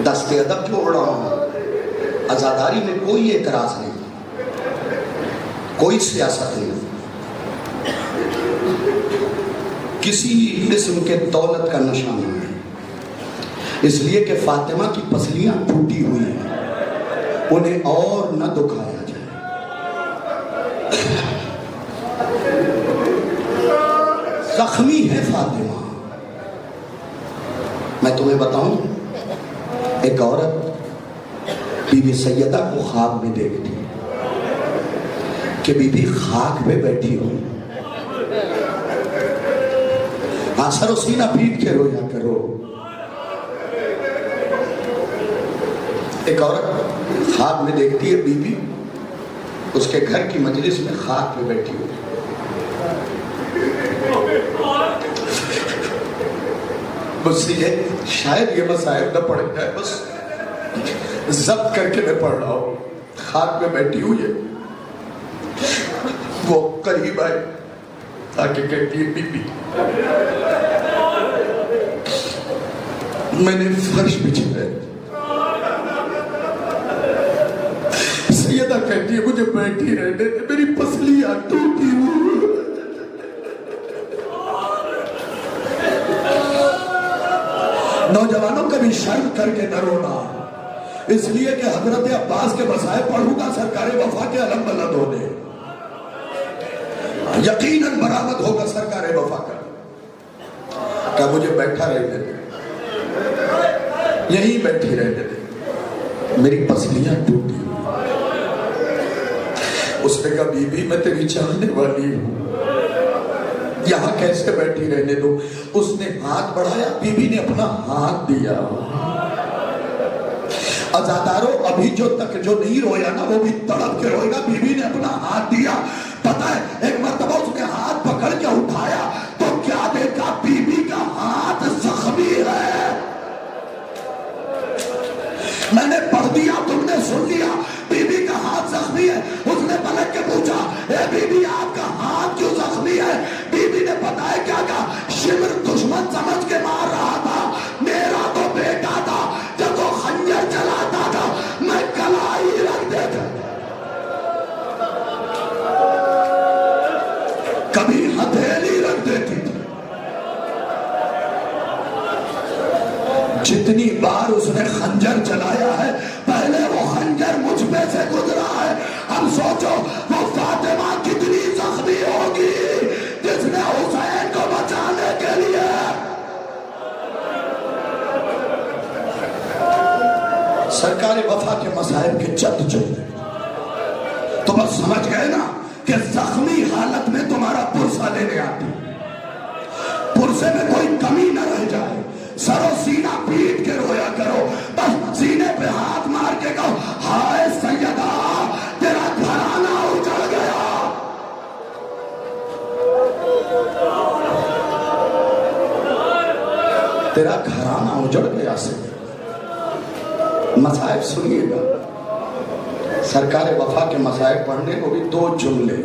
دست ادب کیوں اڑاؤں؟ عزاداری میں کوئی اعتراض نہیں، کوئی سیاست نہیں، کسی قسم کے دولت کا نشہ نہیں ہے، اس لیے کہ فاطمہ کی پسلیاں ٹوٹی ہوئی ہیں، انہیں اور نہ دکھایا جائے۔ زخمی ہے فاطمہ۔ میں تمہیں بتاؤں، ایک عورت بی بی سیدہ کو خواب میں دیکھتی کہ بی بی خاک پہ بیٹھی ہوئی، سر و سینہ پیٹ کے رویا کرو۔ ایک عورت خواب میں دیکھتی ہے بی بی اس کے گھر کی مجلس میں خاک پہ بیٹھی ہوئی، مجھ سے یہ شاید یہ مسائل نہ پڑھ جائے، بس ضبط کر کے میں پڑھ رہا ہوں۔ خاک پہ بیٹھی ہوئی ہے، وہ قریب آئے آکے کہتی ہے بی بی میں نے فرش بچھایا ہے۔ سیدہ کہتی ہے مجھے بیٹھی رہنے دے، میری پسلیاں ٹوٹی ہوئی۔ نوجوانوں کبھی شرم کر کے نہ رونا، اس لیے کہ حضرت عباس کے مصائب پڑھوں گا سرکار وفا کے علم بلند ہونے، یقیناً برآمد ہوگا سرکار وفا کا۔ کیا مجھے بیٹھا رہنے دے، یہیں بیٹھی رہنے دے، میری پسلیاں ٹوٹی۔ اس نے کہا بی بی میں تیری چاہنے والی ہوں، یہاں کیسے بیٹھی رہنے دو؟ اس نے ہاتھ بڑھایا، بی بی نے اپنا ہاتھ دیا۔ عزادارو ابھی جو نہیں رویا نا وہ بھی تڑپ کے روئے گا۔ بی بی نے اپنا ہاتھ دیا، پتہ ہے ایک مرتبہ اس نے ہاتھ پکڑ کے اٹھایا تو کیا دیکھا؟ بی بی کا ہاتھ زخمی ہے۔ میں نے پڑھ دیا، تم نے سن لیا، بی بی کا ہاتھ زخمی ہے۔ اس نے پلٹ کے پوچھا اے بی بی آپ کا ہاتھ کیوں زخمی ہے؟ بی بی نے بتایا کیا کہا؟ شمر دشمن سمجھ کے مار رہا تھا، میرا تو بیٹا تھا، جب وہ خنجر چلاتا تھا میں کلائی رکھ دیتا، کبھی ہتھیلی رکھ دیتی تھی۔ جتنی بار اس نے خنجر چلایا ہے پہلے وہ خنجر مجھ پہ سے گزرا ہے، اب سوچو وہ فاطمہ کتنی زخمی ہوگی جس نے حسین کو بچانے کے لیے۔ سرکار وفا کے مصائب کے جد جد تو بس سمجھ گئے نا کہ زخمی حالت میں تمہارا پرسہ لینے آتی، پرسے میں کوئی کمی نہ رہ جائے، سر و سینہ پیٹ کے رویا کرو، بس سینے پہ ہاتھ مار کے کہو ہائے سیدہ تیرا گھرانہ اجڑ گیا۔ تیرا گھرانہ اجڑ گیا سے مصائب سنیے گا۔ سرکار وفا کے مصائب پڑھنے کو بھی 2 جملے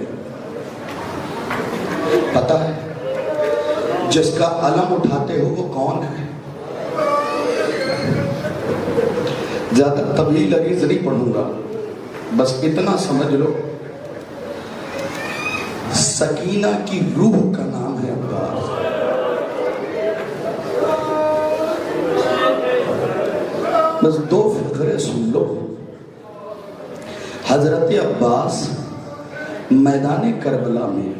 پتہ ہے؟ جس کا علم اٹھاتے ہو وہ کون ہے؟ زیادہ طویل عریض نہیں پڑھوں گا، بس اتنا سمجھ لو سکینہ کی روح کا نام ہے عباس۔ بس 2 فقرے سن لو۔ حضرت عباس میدان کربلا میں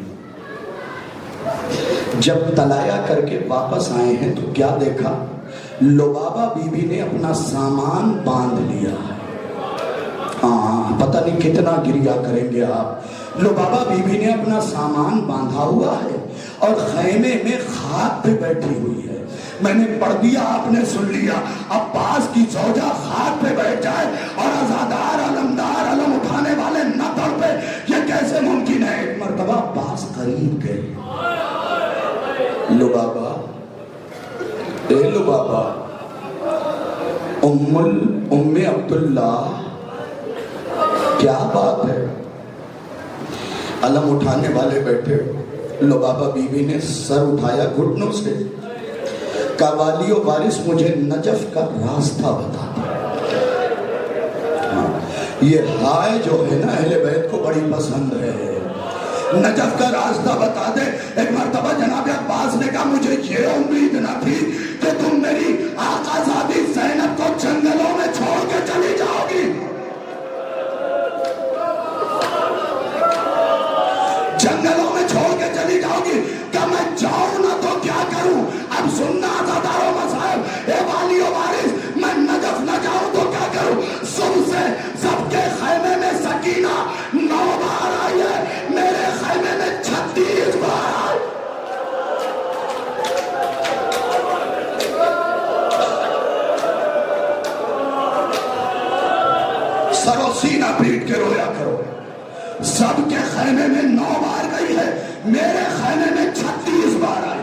جب طلایا کر کے واپس آئے ہیں تو کیا دیکھا؟ لبابہ بی بی نے اپنا سامان باندھ لیا ہے۔ پتہ نہیں کتنا گریہ کریں گے آپ۔ لبابہ بی بی نے اپنا سامان باندھا ہوا ہے اور خیمے میں خاک پہ بیٹھی ہوئی ہے۔ میں نے پڑھ دیا، آپ نے سن لیا۔ عباس کی زوجہ خاک پہ بیٹھ جائے اور عزادار علمدار علم اٹھانے والے نہ تڑپے، یہ کیسے ممکن ہے؟ ایک مرتبہ عباس قریب گئے، لبابہ اے لبابہ، ام عبداللہ کیا بات ہے؟ علم اٹھانے والے بیٹھے، لبابہ بی بی نے سر اٹھایا گھٹنوں سے، کہ والی و وارث مجھے نجف کا راستہ بتا دے۔ یہ ہائے جو ہے نا اہل بیت کو بڑی پسند ہے، نجف کا راستہ بتا دے۔ ایک مرتبہ جناب عباس نے کہا مجھے یہ امید نہ تھی کہ تم میری آقا زادی زینب کو جنگلوں میں چھوڑ کے چلی جاؤ گی، جنگلوں میں چھوڑ کے چلی جاؤ گی۔ کہ میں جاؤں نہ تو کیا کروں؟ اب سننا عزادارو مصاحب، اے والی و وارث، میں نجف نہ جاؤں تو کیا کروں؟ صبح سے سب کے خیمے میں سکینہ 9 بار آئی ہے، میرے خیمے میں 36 بار آئی۔ سر و سینہ پیٹ کے رویا کرو، سب کے خیمے میں 9 بار گئی ہے، میرے خیمے میں 36 بار آئی۔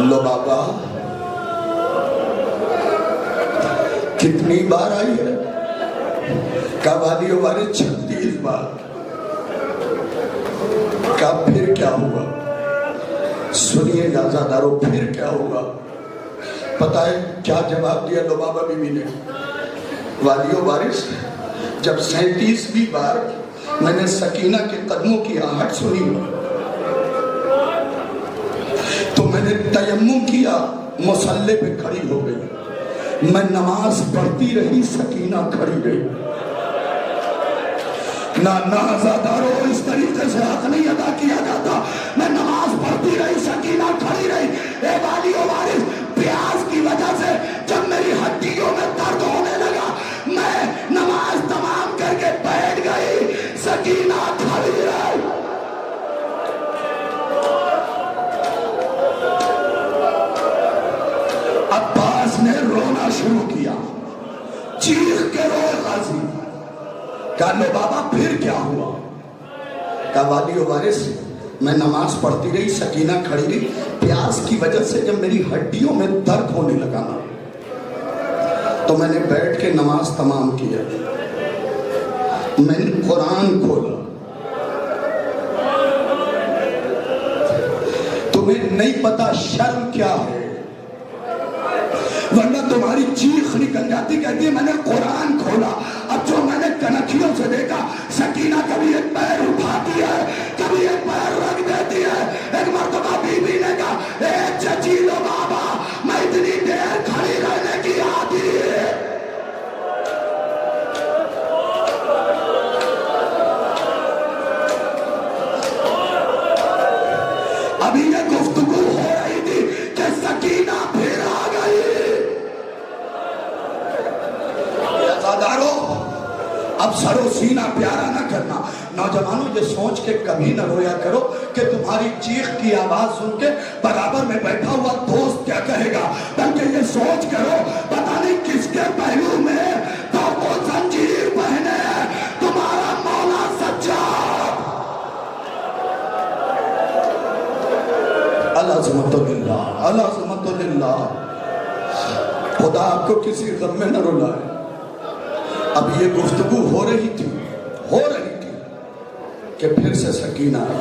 لو بابا کتنی بار آئی ہے؟ کہا والی و وارث 36 بار۔ کہا پھر کیا ہوا؟ سنیے عزادارو پھر کیا ہوا؟ پتہ ہے کیا جواب دیا لبابہ بی بی نے؟ والی و وارث جب 37ویں بار میں نے سکینہ کے قدموں کی آہٹ سنی تو میں نے تیمم کیا، مصلی پہ کھڑی ہو گئی، میں نماز پڑھتی رہی، سکینہ کھڑی رہی۔ نہ عزادارو اس طریقے سے حق نہیں ادا کیا جاتا۔ میں نماز پڑھتی رہی، سکینہ کھڑی رہی۔ اے والی و وارث، پیاس کی وجہ سے جب میری ہڈیوں میں درد ہونے لگا، میں نماز تمام کر کے بیٹھ گئی، سکینہ کھڑی رہی۔ عباس نے رونا شروع کیا، چیخ کے روئے غازی۔ کہا لو بابا پھر کیا ہوا؟ کہا والی و وارث میں نماز پڑھتی رہی، سکینہ کھڑی رہی، پیاس کی وجہ سے جب میری ہڈیوں میں درد ہونے لگا نا تو میں نے بیٹھ کے نماز تمام کیا، میں نے قرآن کھولا۔ تمہیں نہیں پتا شرم کیا ہے، ورنہ تمہاری چیخ نکل جاتی، کہتی ہے میں نے قرآن کھولا۔ اب جو میں نے کنکھیوں سے دیکھا، سکینہ کبھی ایک پیر اٹھاتی ہے، کبھی ایک پیر رکھ دیتی ہے۔ ایک مرتبہ بی بی نے کہا اے چچی لو بابا، میں اتنی دیر کھڑی رہنے کی عادی ہے۔ ابھی یہ گفتگو ہو رہی تھی کہ سکینہ پھر آ گئی۔ عزادارو اب سر و سینہ پیارا نہ کرنا، نوجوانوں یہ سوچ کے کبھی نہ رویا کرو کہ تمہاری چیخ کی آواز سن کے برابر میں بیٹھا ہوا دوست کیا کہے گا، بلکہ یہ سوچ کرو پتہ نہیں کس کے پہلو میں تو وہ زنجیر پہنے ہے تمہارا مولا سجاد۔ العظمت للہ، العظمت للہ۔ خدا آپ کو کسی غم میں نہ رلائے۔ اب یہ گفتگو ہو رہی تھی کہ پھر سے سکینہ آئی۔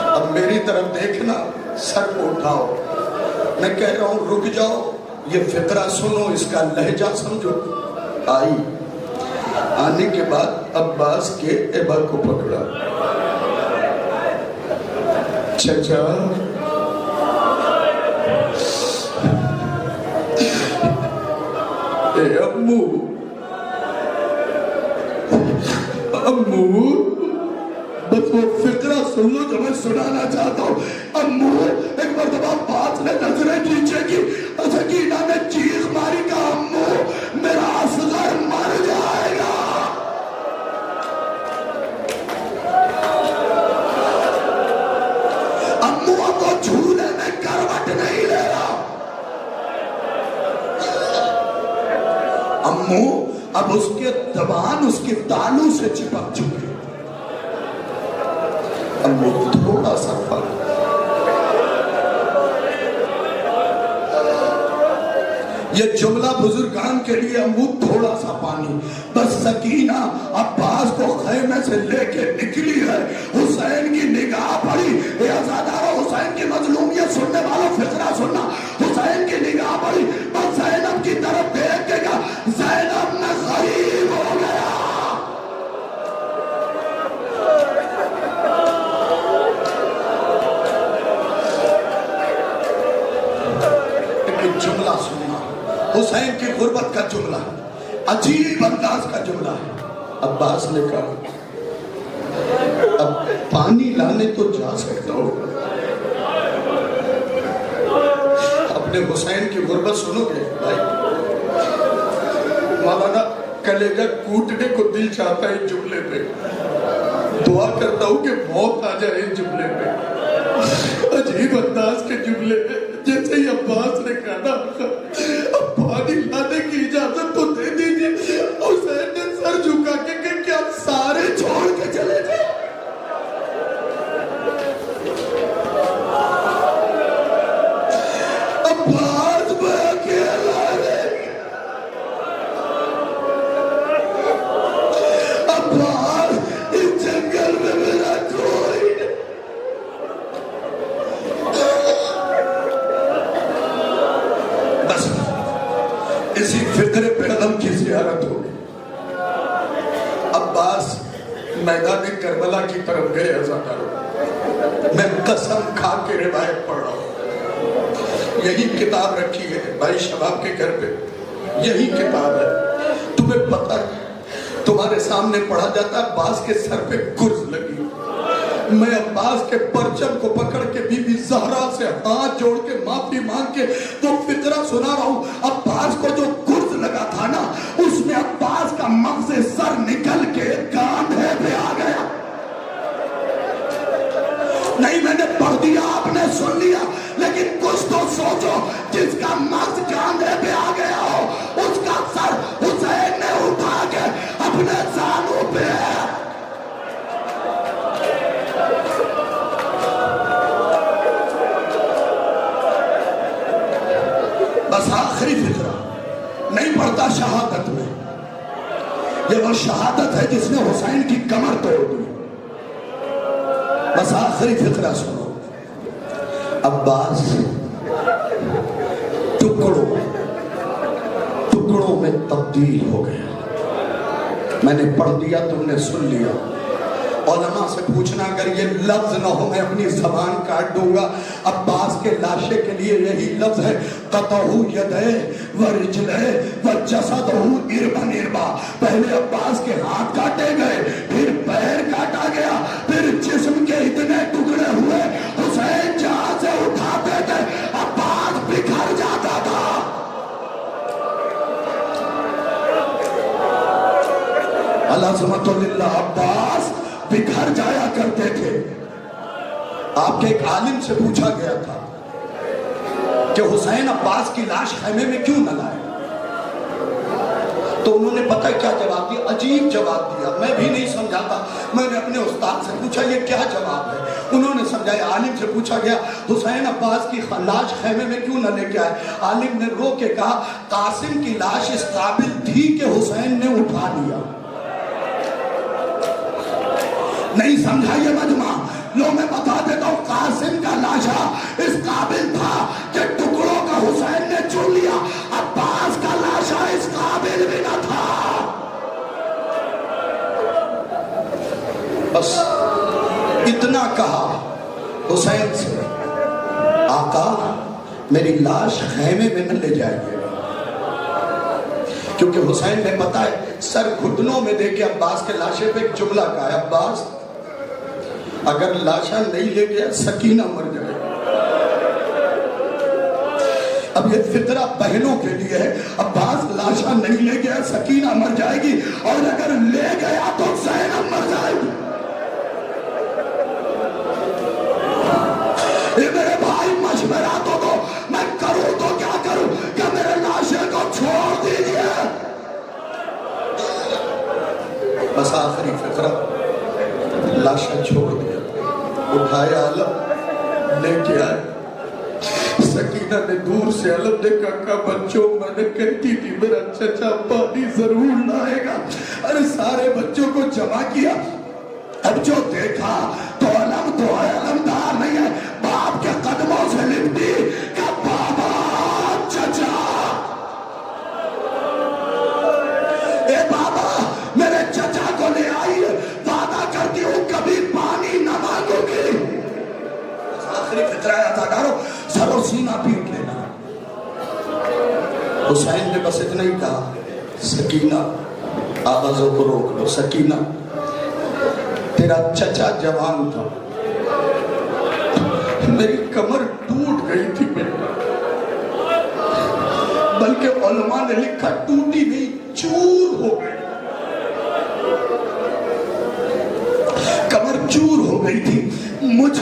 اب میری طرف دیکھنا، سر کو اٹھاؤ، میں کہہ رہا ہوں رک جاؤ، یہ فقرہ سنو، اس کا لہجہ سمجھو۔ آئی، آنے کے بعد عباس کے ابا کو پکڑا، چچا اے امو بس وہ فقرہ سن لو جو میں سنانا چاہتا ہوں۔ امو ایک مرتبہ بات نے نظریں نیچے کی، سکینہ نے چیخ ماری، کہا امو میرا اصغر مر جائے گا۔ امو اب وہ جھولے میں کروٹ نہیں لے رہا، امو اب اس کے زبان اس کے تالو سے چپک چکے۔ امو تھوڑا سا فرق، یہ جملہ بزرگان کے لیے امود تھوڑا سا پانی. بس سکینہ عباس کو خیمے سے لے کے نکلی ہے. حسین کی نگاہ پڑی. عزادارو حسین کی مظلومیت سننے والوں فقرہ سننا. حسین کی نگاہ پڑی. بس زینب کی طرف دیکھ کے کہا زینب میں غریب ہو گیا. جملہ سننا حسین کی غربت کا جملہ ہے, عجیب انداز کا جملہ ہے. عباس نے کہا اب پانی لانے تو جا سکتا ہو, اپنے حسین کی غربت سنو گے بھائی. مولانا کلیجہ کوٹنے کو دل چاہتا ہے اس جملے پہ. دعا کرتا ہوں کہ موت آ جائے اس جملے پہ. عجیب انداز کے جملے پہ جیسے ہی عباس نے کہا اب پانی لانے کی اجازت تو دے دیجیے. حسین نے سر جھکا کے کہ کیا سارے چھوڑ کے چلے جائیں. عباس میں اکیلا رہ گیا. عباس اس جنگل میں میرا کوئی نہیں. اسی فکر پیغام کی زیارت ہو گئی. عباس میدان کربلا کی طرف گئے. عزادارو میں قسم کھا کے روایت پڑھ رہا ہوں. یہی کتاب رکھی ہے بھائی شباب کے گھر پہ, یہی کتاب ہے. تمہیں پتہ ہے تمہارے سامنے پڑھا جاتا ہے عباس کے سر پہ گرز لگی. میں عباس کے پرچم کو پکڑ کے بی بی زہرا سے ہاتھ جوڑ کے معافی مانگ کے وہ فقرہ سنا رہا ہوں. عباس کو جو گرز لگا تھا نا, اس میں عباس کا مغز سر نکل کے کاندھے پہ آ گیا. نہیں میں نے پڑھ دیا, آپ نے سن لیا, لیکن کچھ تو سوچو. جس کا مغز کاندھے پہ آ گیا ہو اس کا سر حسین نے اٹھا کے اپنے زانوں پہ. بس آخری فقرہ نہیں پڑھتا شہادت میں. یہ وہ شہادت ہے جس نے حسین کی کمر توڑ دی. بس آخری فقرہ سنو. عباس ٹکڑوں میں تبدیل ہو گیا. میں نے پڑھ دیا, تم نے سن لیا. علماء سے پوچھنا اگر یہ لفظ نہ ہو میں اپنی زبان کاٹ دوں گا. عباس کے لاشے کے لیے یہی لفظ ہے قطعہ یدہ ورجلہ وجسدہ اربا اربا. پہلے عباس کے ہاتھ کاٹے گئے, پھر پیر کاٹا گیا, پھر جسم کے اتنے ٹکڑے ہوئے حسین جہاں سے اٹھاتے تھے عباس بکھر جاتا تھا. العظمت للہ. عباس بکھر جایا کرتے تھے. آپ کے ایک عالم سے پوچھا گیا تھا کہ حسین عباس کی لاش خیمے میں کیوں نہ لائے, تو انہوں نے پتہ کیا جواب دیا, عجیب جواب دیا. میں بھی نہیں سمجھاتا. میں نے اپنے استاد سے پوچھا یہ کیا جواب ہے, انہوں نے سمجھایا. عالم سے پوچھا گیا حسین عباس کی لاش خیمے میں کیوں نہ لے کے آئے. عالم نے رو کے کہا قاسم کی لاش اس قابل تھی کہ حسین نے اٹھا لیا. نہیں سمجھا یہ مجمع. لو میں بتا دیتا ہوں, قاسم کا لاشا اس قابل تھا کہ ٹکڑوں کا حسین نے چن لیا. عباس کا لاشا اس قابل بھی نہ تھا. بس اتنا کہا حسین سے, آقا میری لاش خیمے میں نہ لے جائے گے. کیونکہ حسین نے پتا ہے سر گھٹنوں میں دے کے عباس کے لاشے پہ ایک جملہ کہا ہے, عباس اگر لاشا نہیں لے گیا سکینہ مر جائے. اب یہ فطرہ بہنوں کے لیے ہے. عباس لاشا نہیں لے گیا سکینہ مر جائے گی, اور اگر لے گیا تو زینب مر جائے گی. میرے بھائی مشورہ تو دو, میں کروں تو کیا کروں کہ میرے لاشے کو چھوڑ دیجئے. بس آخری فقرہ, لاشا چھوڑ دیا, اٹھایا عالم لے کے آئے. سکینہ نے دور سے علم دیکھا کہا بچوں میں نے کہتی تھی میرا چچا پانی ضرور لائے گا. ارے سارے بچوں کو جمع کیا. اب جو دیکھا تو علم تو ہے علمدار نہیں ہے. باپ کے قدموں سے لپٹی کہ بابا چچا اے بابا میرے چچا کو لے آئی, وعدہ کرتی ہوں کبھی پانی نہ مانگو گی. آخری فطرہ تھا ڈارو سر و سینہ پیٹ لینا. حسین نے بس اتنا ہی کہا سکینہ آوازوں کو روک لو. سکینہ تیرا چچا جوان تھا, میری کمر ٹوٹ گئی تھی بیٹا, بلکہ علماء نے لکھا ٹوٹی نہیں چور ہو گئی, کمر چور ہو گئی تھی. مجھ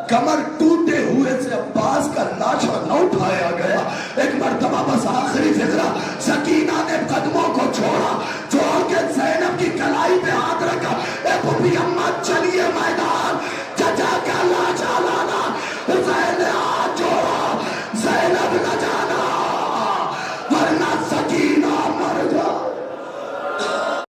کمر ٹوٹے ہوئے سے عباس کا لاش